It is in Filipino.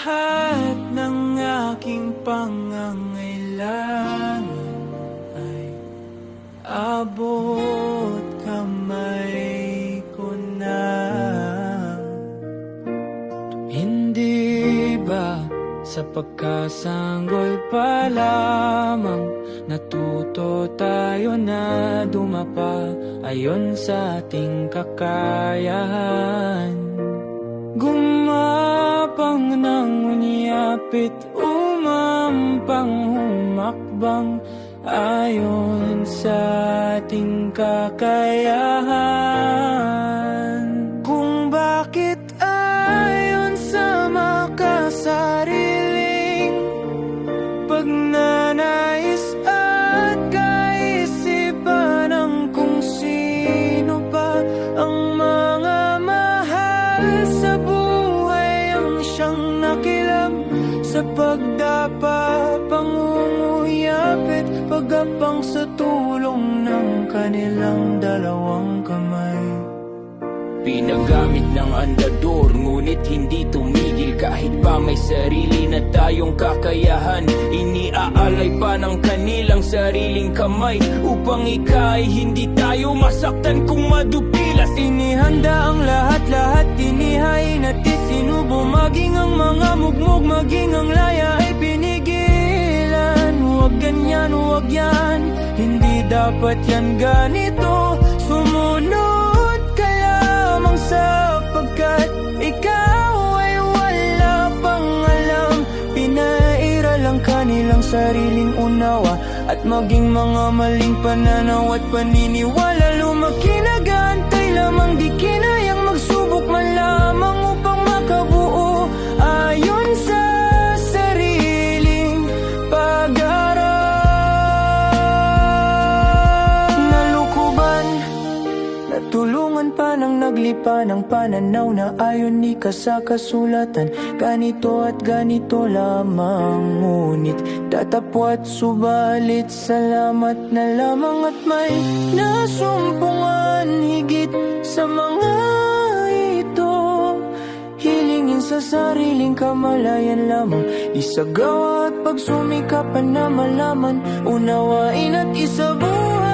lahat ng aking pangangailangan ay abot kamay ko na. Hindi ba sa pagkasanggol pa lamang natuto tayo na dumapa ayon sa ating kakayahan? Gumapang ng unyapit, umampang humakbang ayon sa ating kakayahan. Kung bakit ayon sa makasariling pagnanais at kaisipan ng kung sino pa ang mga mahal sa buhay ang siyang nakilam sa pagdapa, pangunguyapit, pagapang sa tulong ng kanilang dalawang kamay. Pinagamit ng andador, ngunit hindi tumigil kahit pa may sarili na tayong kakayahan. Iniaalay pa ng kanilang sariling kamay upang ika'y hindi tayo masaktan kung madupilas. Inihanda ang lahat-lahat, inihain at isinubo, maging ang mga mugmog, maging ang laya ay pinigilan. Huwag ganyan, huwag yan, hindi dapat yan ganito. Sumunod ka lamang sapagkat ikaw ay wala pang alam. Pinairal ang kanilang sariling unawa at maging mga maling pananaw at paniniwala. Lumaki nag-aantay lamang, di kinayang magsubok man lamang upang makabuo ayon sa sariling pag-aaral. Nalukuban, natulungan pa ng naglipa ng pananaw na ayon ni ka sa kasulatan. Ganito at ganito lamang, ngunit tatapwat subalit salamat na lamang at may nasumpungan higit sa mga ito. Hilingin sa sariling kamalayan lamang, isagawa at pagsumikapan na malaman, unawain at isabuhay